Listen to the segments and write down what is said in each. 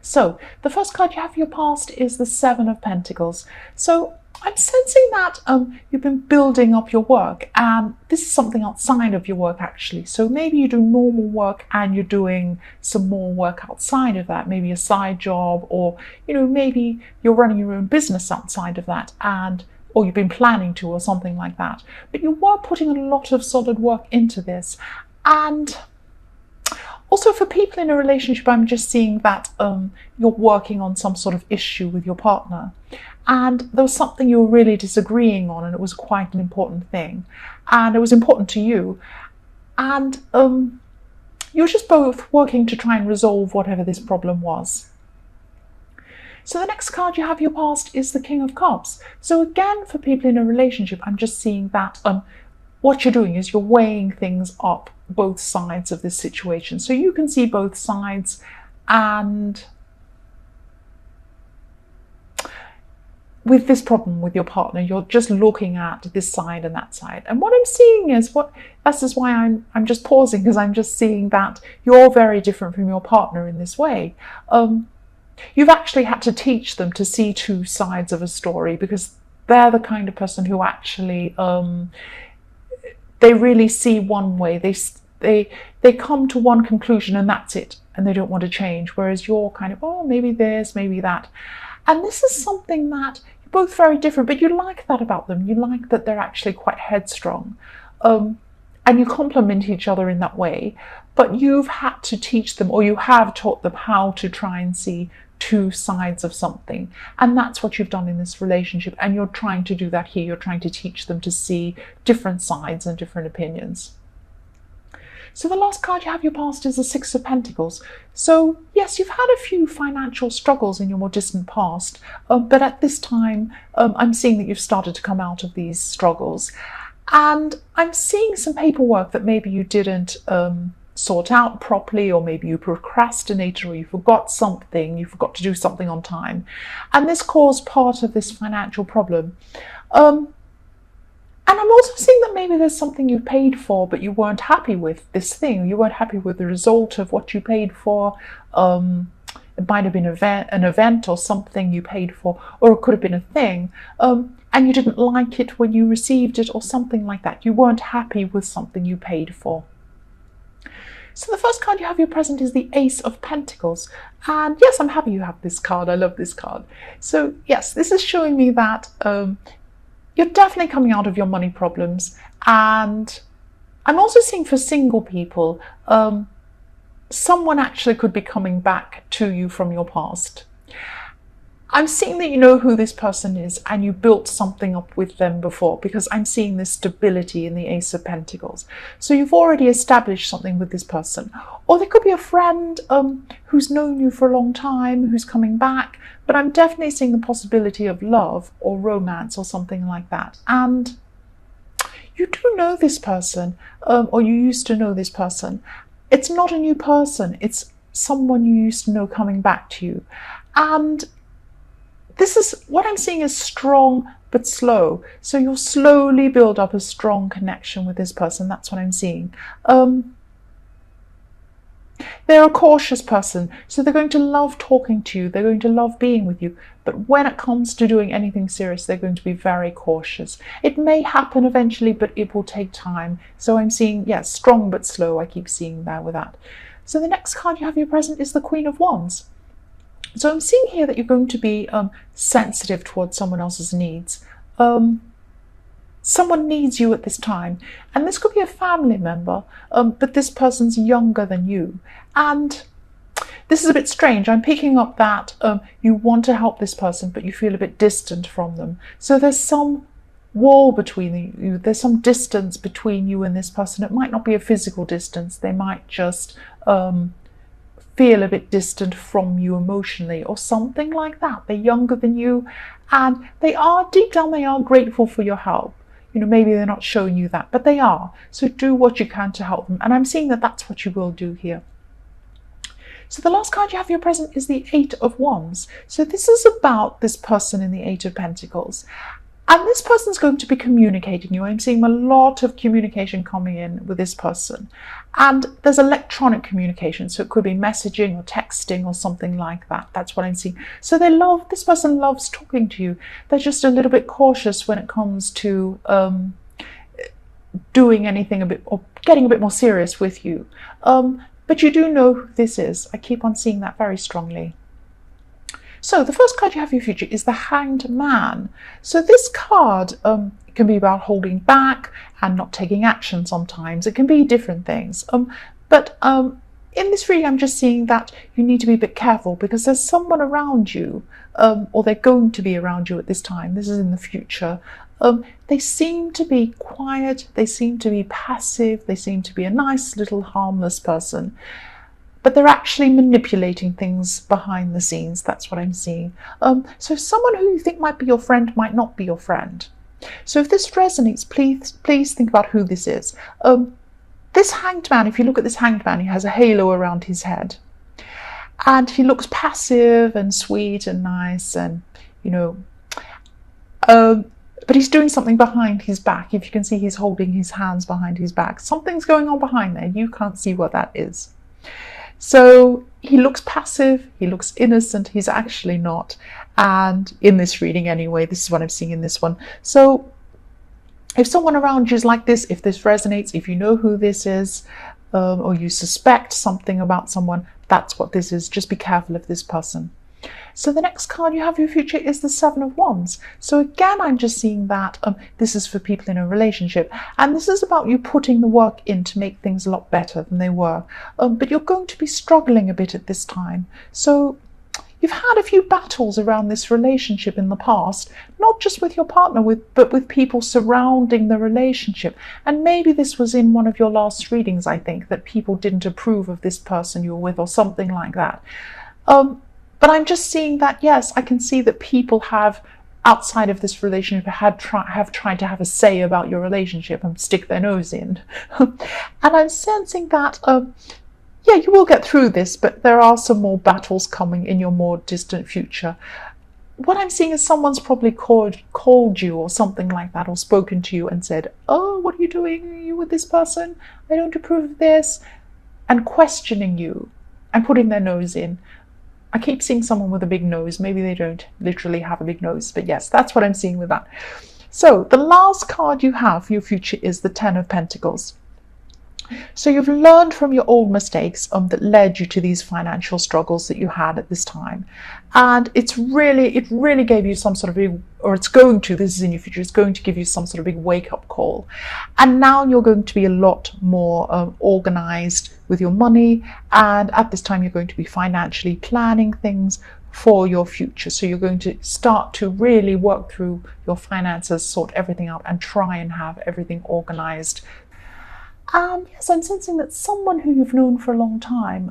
So the first card you have for your past is the Seven of Pentacles. So I'm sensing that you've been building up your work, and this is something outside of your work actually. So maybe you do normal work and you're doing some more work outside of that, maybe a side job, or maybe you're running your own business outside of that, or you've been planning to, or something like that. But you were putting a lot of solid work into this. And also for people in a relationship, I'm just seeing that you're working on some sort of issue with your partner. And there was something you were really disagreeing on, and it was quite an important thing. And it was important to you. And you were just both working to try and resolve whatever this problem was. So the next card you have your past is the King of Cups. So again, for people in a relationship, I'm just seeing that what you're doing is you're weighing things up, both sides of this situation. So you can see both sides, and with this problem with your partner, you're just looking at this side and that side. And what I'm seeing is this is why I'm just pausing, because I'm just seeing that you're very different from your partner in this way. You've actually had to teach them to see two sides of a story, because they're the kind of person who actually they really see one way. They come to one conclusion and that's it, and they don't want to change. Whereas you're kind of, oh, maybe this, maybe that. And this is something that you're both very different, but you like that about them. You like that they're actually quite headstrong. And you complement each other in that way. But you've had to teach them, or you have taught them, how to try and see two sides of something. And that's what you've done in this relationship. And you're trying to do that here. You're trying to teach them to see different sides and different opinions. So the last card you have your past is the Six of Pentacles. So yes, you've had a few financial struggles in your more distant past, but at this time, I'm seeing that you've started to come out of these struggles. And I'm seeing some paperwork that maybe you didn't sort out properly, or maybe you procrastinated, or you forgot something, you forgot to do something on time. And this caused part of this financial problem. And I'm also seeing that maybe there's something you paid for, but you weren't happy with this thing. You weren't happy with the result of what you paid for. It might have been an event or something you paid for, or it could have been a thing. And you didn't like it when you received it, or something like that. You weren't happy with something you paid for. So the first card you have your present is the Ace of Pentacles. And yes, I'm happy you have this card. I love this card. So yes, this is showing me that you're definitely coming out of your money problems. And I'm also seeing for single people, someone actually could be coming back to you from your past. I'm seeing that you know who this person is, and you built something up with them before, because I'm seeing this stability in the Ace of Pentacles. So you've already established something with this person. Or there could be a friend who's known you for a long time, who's coming back, but I'm definitely seeing the possibility of love or romance or something like that. And you do know this person, or you used to know this person. It's not a new person, it's someone you used to know coming back to you. And this is what I'm seeing is strong but slow. So you'll slowly build up a strong connection with this person. That's what I'm seeing. They're a cautious person, so they're going to love talking to you. They're going to love being with you. But when it comes to doing anything serious, they're going to be very cautious. It may happen eventually, but it will take time. So I'm seeing, yes, strong but slow. I keep seeing that with that. So the next card you have your present is the Queen of Wands. So I'm seeing here that you're going to be sensitive towards someone else's needs. Someone needs you at this time. And this could be a family member, but this person's younger than you. And this is a bit strange. I'm picking up that you want to help this person, but you feel a bit distant from them. So there's some wall between you. There's some distance between you and this person. It might not be a physical distance. They might just feel a bit distant from you emotionally, or something like that. They're younger than you, and they are, deep down, they are grateful for your help. You know, maybe they're not showing you that, but they are. So do what you can to help them. And I'm seeing that that's what you will do here. So the last card you have your present is the Eight of Wands. So this is about this person in the Eight of Pentacles. And this person's going to be communicating you. I'm seeing a lot of communication coming in with this person. And there's electronic communication. So it could be messaging or texting or something like that. That's what I'm seeing. So this person loves talking to you. They're just a little bit cautious when it comes to doing anything a bit, or getting a bit more serious with you. But you do know who this is. I keep on seeing that very strongly. So the first card you have for your future is the Hanged Man. So this card can be about holding back and not taking action sometimes. It can be different things. But in this reading, I'm just seeing that you need to be a bit careful because there's someone around you, or they're going to be around you at this time. This is in the future. They seem to be quiet. They seem to be passive. They seem to be a nice little harmless person. But they're actually manipulating things behind the scenes. That's what I'm seeing. So someone who you think might be your friend might not be your friend. So if this resonates, please think about who this is. This Hanged Man, if you look at this Hanged Man, he has a halo around his head. And he looks passive and sweet and nice and, but he's doing something behind his back. If you can see, he's holding his hands behind his back. Something's going on behind there. You can't see what that is. So he looks passive, he looks innocent, he's actually not. And in this reading anyway, this is what I'm seeing in this one. So if someone around you is like this, if this resonates, if you know who this is, or you suspect something about someone, that's what this is. Just be careful of this person. So the next card you have for your future is the Seven of Wands. So again, I'm just seeing that this is for people in a relationship. And this is about you putting the work in to make things a lot better than they were. But you're going to be struggling a bit at this time. So you've had a few battles around this relationship in the past, not just with your partner, but with people surrounding the relationship. And maybe this was in one of your last readings, I think, that people didn't approve of this person you were with or something like that. But I'm just seeing that, yes, I can see that people have, outside of this relationship, have tried to have a say about your relationship and stick their nose in. And I'm sensing that, yeah, you will get through this, but there are some more battles coming in your more distant future. What I'm seeing is someone's probably called you or something like that, or spoken to you and said, oh, what are you doing? Are you with this person? I don't approve of this. And questioning you and putting their nose in. I keep seeing someone with a big nose. Maybe they don't literally have a big nose, but yes, that's what I'm seeing with that. So the last card you have for your future is the Ten of Pentacles. So you've learned from your old mistakes that led you to these financial struggles that you had at this time. And it really gave you some sort of big, or it's going to, this is in your future, it's going to give you some sort of big wake-up call. And now you're going to be a lot more organized with your money. And at this time, you're going to be financially planning things for your future. So you're going to start to really work through your finances, sort everything out, and try and have everything organized. Yes, I'm sensing that someone who you've known for a long time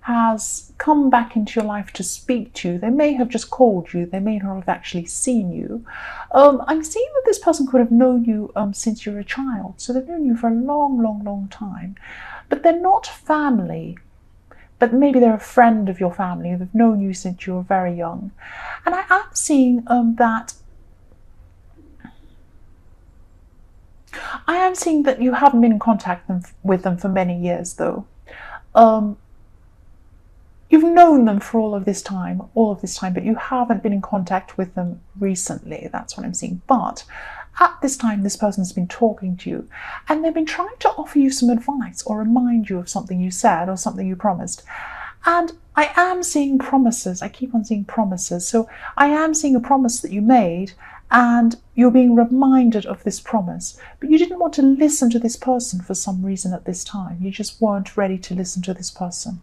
has come back into your life to speak to you. They may have just called you. They may not have actually seen you. I'm seeing that this person could have known you since you were a child. So they've known you for a long time. But they're not family. But maybe they're a friend of your family. They've known you since you were very young. And I am seeing that you haven't been in contact with them for many years, though. You've known them for all of this time, but you haven't been in contact with them recently. That's what I'm seeing. But at this time, this person's been talking to you, and they've been trying to offer you some advice or remind you of something you said or something you promised. And I am seeing promises. I keep on seeing promises. So I am seeing a promise that you made, and you're being reminded of this promise, but you didn't want to listen to this person for some reason at this time. You just weren't ready to listen to this person.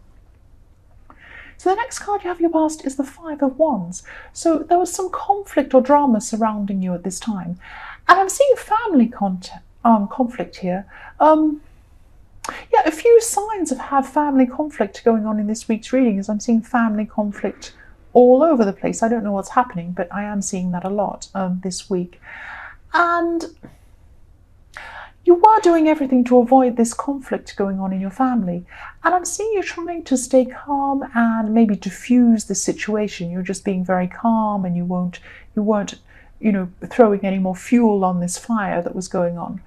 So the next card you have in your past is the Five of Wands. So there was some conflict or drama surrounding you at this time. And I'm seeing family conflict here. Yeah, a few signs of family conflict going on in this week's reading is I'm seeing family conflict all over the place. I don't know what's happening, but I am seeing that a lot this week. And you were doing everything to avoid this conflict going on in your family. And I'm seeing you trying to stay calm and maybe diffuse the situation. You're just being very calm, and you weren't throwing any more fuel on this fire that was going on.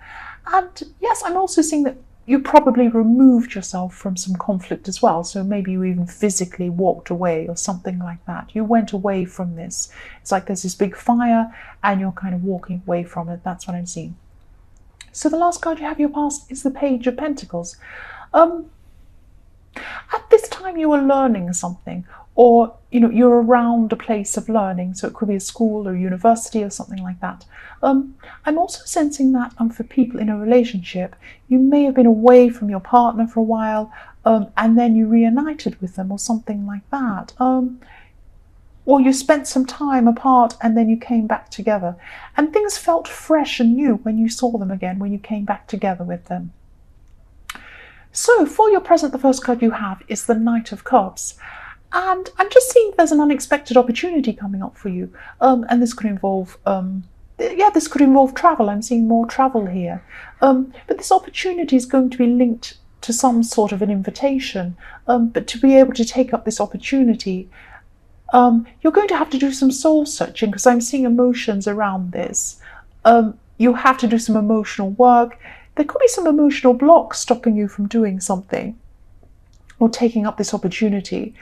And yes, I'm also seeing that you probably removed yourself from some conflict as well. So maybe you even physically walked away or something like that. You went away from this. It's like there's this big fire and you're kind of walking away from it. That's what I'm seeing. So the last card you have in your past is the Page of Pentacles. At this time you were learning something, or you're around a place of learning, so it could be a school or university or something like that. I'm also sensing that for people in a relationship, you may have been away from your partner for a while, and then you reunited with them or something like that. Or you spent some time apart and then you came back together, and things felt fresh and new when you saw them again, when you came back together with them. So for your present, the first card you have is the Knight of Cups. And I'm just seeing there's an unexpected opportunity coming up for you. And this could involve, this could involve travel. I'm seeing more travel here. But this opportunity is going to be linked to some sort of an invitation. But to be able to take up this opportunity, you're going to have to do some soul searching, because I'm seeing emotions around this. You have to do some emotional work. There could be some emotional blocks stopping you from doing something or taking up this opportunity.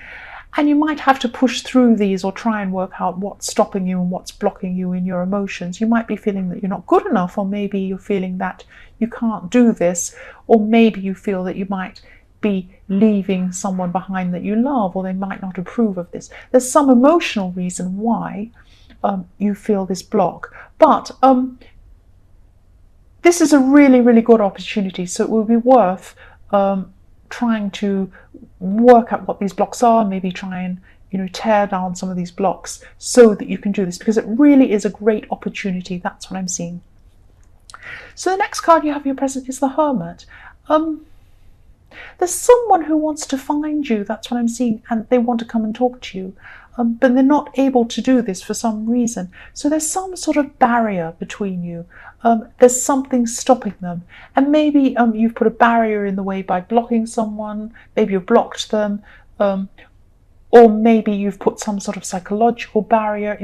And you might have to push through these or try and work out what's stopping you and what's blocking you in your emotions. You might be feeling that you're not good enough, or maybe you're feeling that you can't do this, or maybe you feel that you might be leaving someone behind that you love, or they might not approve of this. There's some emotional reason why you feel this block. But this is a really, really good opportunity, so it will be worth trying to work out what these blocks are, maybe try and tear down some of these blocks so that you can do this, because it really is a great opportunity. That's what I'm seeing. So the next card you have in your present is the Hermit. There's someone who wants to find you, that's what I'm seeing, and they want to come and talk to you. But they're not able to do this for some reason. So there's some sort of barrier between you. There's something stopping them. And maybe you've put a barrier in the way by blocking someone. Maybe you've blocked them. Or maybe you've put some sort of psychological barrier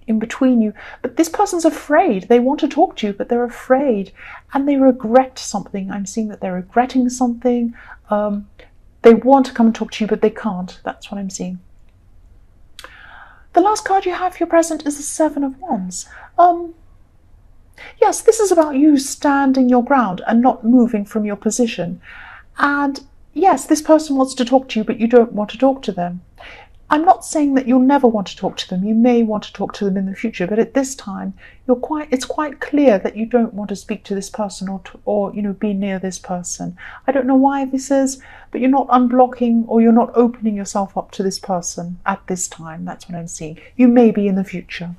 in between you. But this person's afraid. They want to talk to you, but they're afraid. And they regret something. I'm seeing that they're regretting something. They want to come and talk to you, but they can't. That's what I'm seeing. The last card you have for your present is the Seven of Wands. Yes, this is about you standing your ground and not moving from your position. And yes, this person wants to talk to you, but you don't want to talk to them. I'm not saying that you'll never want to talk to them. You may want to talk to them in the future, but at this time, it's quite clear that you don't want to speak to this person or be near this person. I don't know why this is, but you're not unblocking or you're not opening yourself up to this person at this time. That's what I'm seeing. You may be in the future.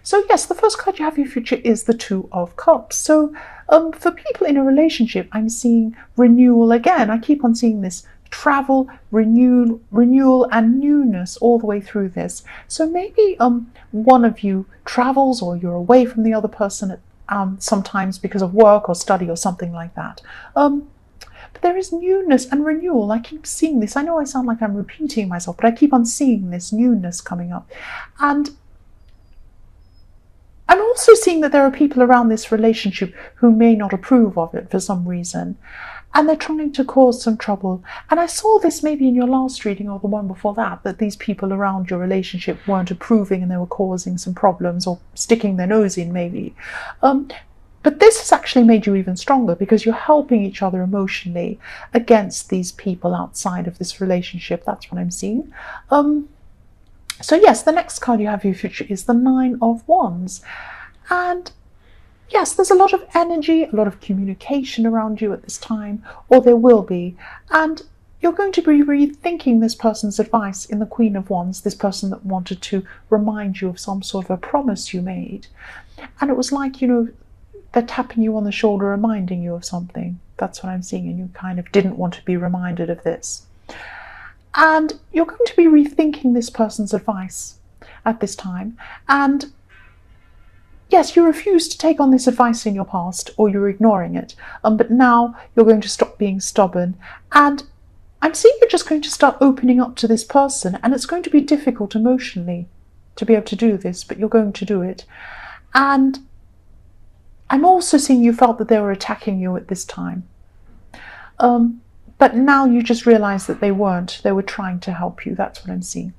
So yes, the first card you have in your future is the Two of Cups. So for people in a relationship, I'm seeing renewal again. I keep on seeing this. Travel, renewal and newness all the way through this. So maybe one of you travels, or you're away from the other person sometimes because of work or study or something like that. But there is newness and renewal. I keep seeing this. I know I sound like I'm repeating myself, but I keep on seeing this newness coming up. And I'm also seeing that there are people around this relationship who may not approve of it for some reason. And they're trying to cause some trouble. And I saw this maybe in your last reading or the one before that these people around your relationship weren't approving and they were causing some problems or sticking their nose in maybe. But this has actually made you even stronger, because you're helping each other emotionally against these people outside of this relationship. That's what I'm seeing. So yes, the next card you have for your future is the Nine of Wands. And yes, there's a lot of energy, a lot of communication around you at this time, or there will be. And you're going to be rethinking this person's advice in the Queen of Wands, this person that wanted to remind you of some sort of a promise you made. And it was like, they're tapping you on the shoulder, reminding you of something. That's what I'm seeing. And you kind of didn't want to be reminded of this. And you're going to be rethinking this person's advice at this time. And yes, you refused to take on this advice in your past, or you're ignoring it. But now you're going to stop being stubborn. And I'm seeing you're just going to start opening up to this person, and it's going to be difficult emotionally. to be able to do this, but you're going to do it. And I'm also seeing you felt that they were attacking you at this time. But now you just realize that they weren't. They were trying to help you. That's what I'm seeing.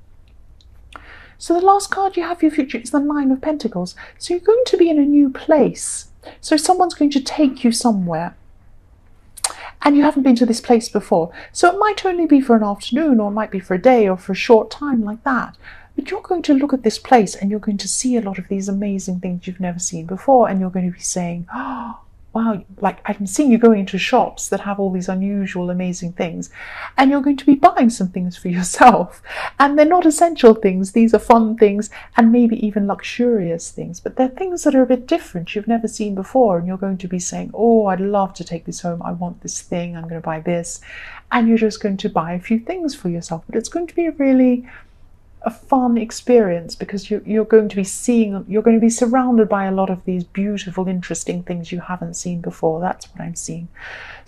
So the last card you have for your future is the Nine of Pentacles. So you're going to be in a new place. So someone's going to take you somewhere. And you haven't been to this place before. So it might only be for an afternoon, or it might be for a day, or for a short time like that. But you're going to look at this place and you're going to see a lot of these amazing things you've never seen before. And you're going to be saying, oh, wow, like I'm seeing you going into shops that have all these unusual, amazing things. And you're going to be buying some things for yourself. And they're not essential things. These are fun things and maybe even luxurious things. But they're things that are a bit different you've never seen before. And you're going to be saying, oh, I'd love to take this home. I want this thing. I'm going to buy this. And you're just going to buy a few things for yourself. But it's going to be a fun experience, because you're going to be surrounded by a lot of these beautiful, interesting things you haven't seen before. That's what I'm seeing.